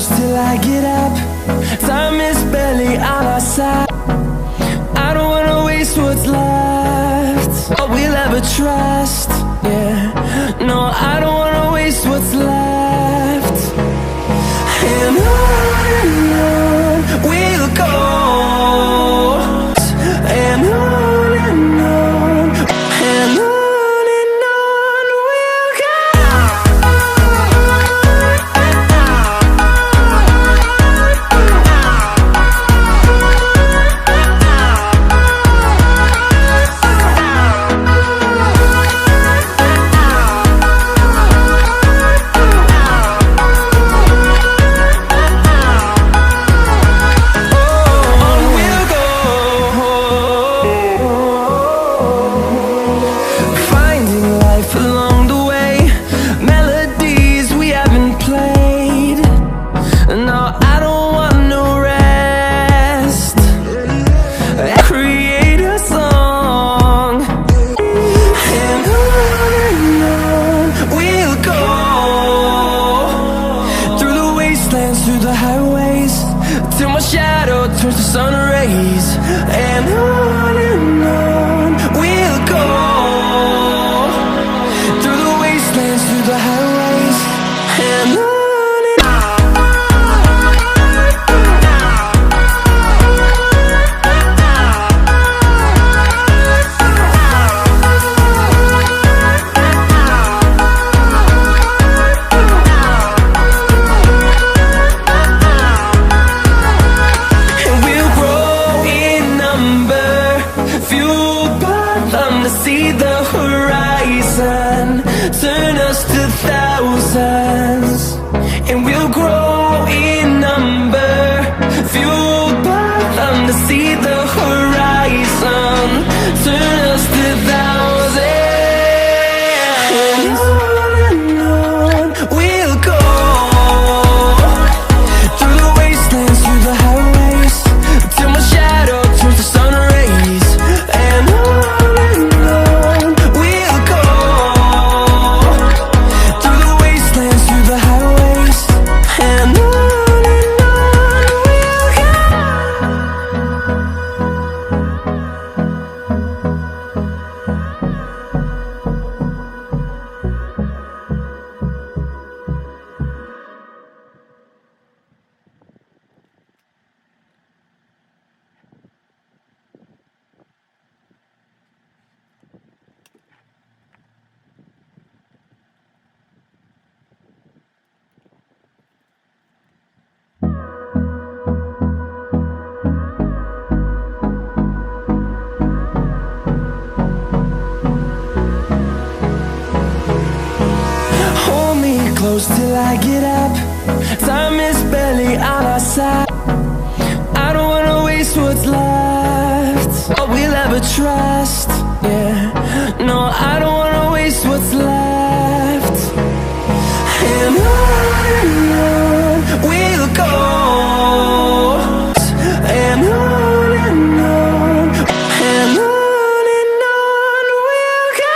close till I get up. Time is barely on our side. I don't wanna waste what's left, all we'll ever trust. Yeah, no, I don't wanna waste what's left. And on we'll go. And on and on. And on and on we'll go. Through the highways, till my shadow turns to sun rays. And on we'll go. Through the wastelands, through the highways. And on. See the horizon turn us to thousands, and we'll grow in number, fueled by them to see the horizon turn us to thousands. And on we'll go. Through the wastelands, through the highways, till my shadow turns to sun rays. And on close till I get up. Time is barely on our side. I don't wanna waste what's left, all we'll ever trust. Yeah, no, I don't wanna waste what's left. And on we'll go. And on and on. And on and on we'll go.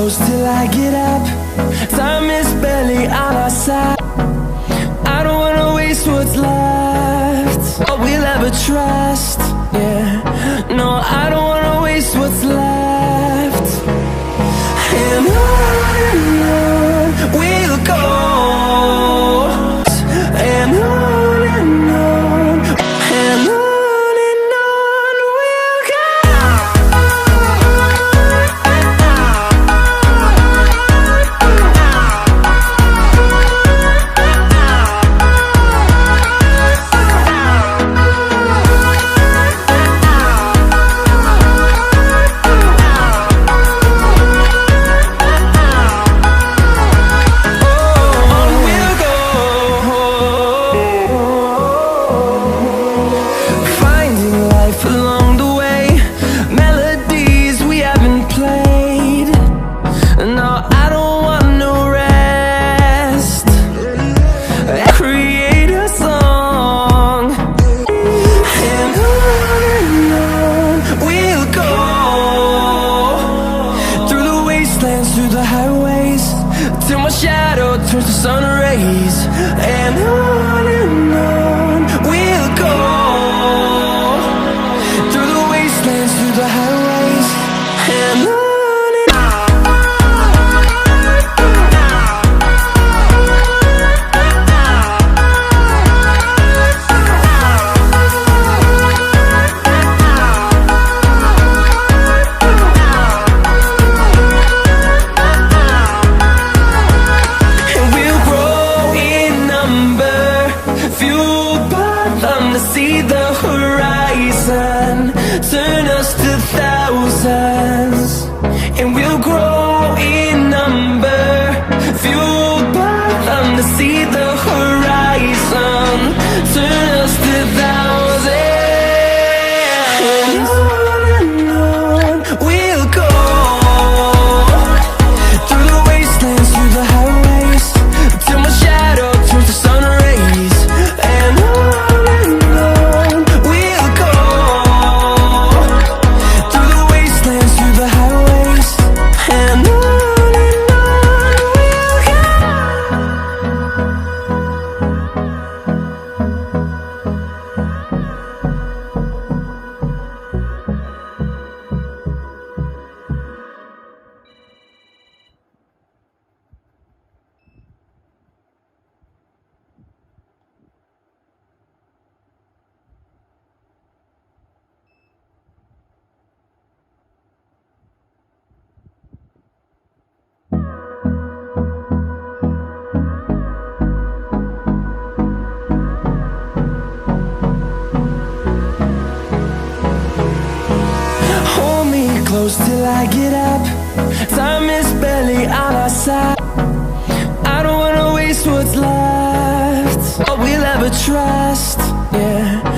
close till I get up. Time is barely on our side. I don't wanna waste what's left, all we'll ever trust. Yeah, no, I don't wanna waste what's left. And on we'll go, and on and on, and on and on we'll go. Through the highways, till my shadow turns to sun rays. And on we'll go, through the wastelands, through the highways, and on. See the horizon, turn us to thousands, and we'll grow in number, fueled by them to see the horizon, turn us to thousands, and on we'll go, through the wastelands, through the highways, till my shadow turns to sun rays, and on. Close till I get up. Time is barely on our side. I don't wanna waste what's left, all we'll ever trust. Yeah.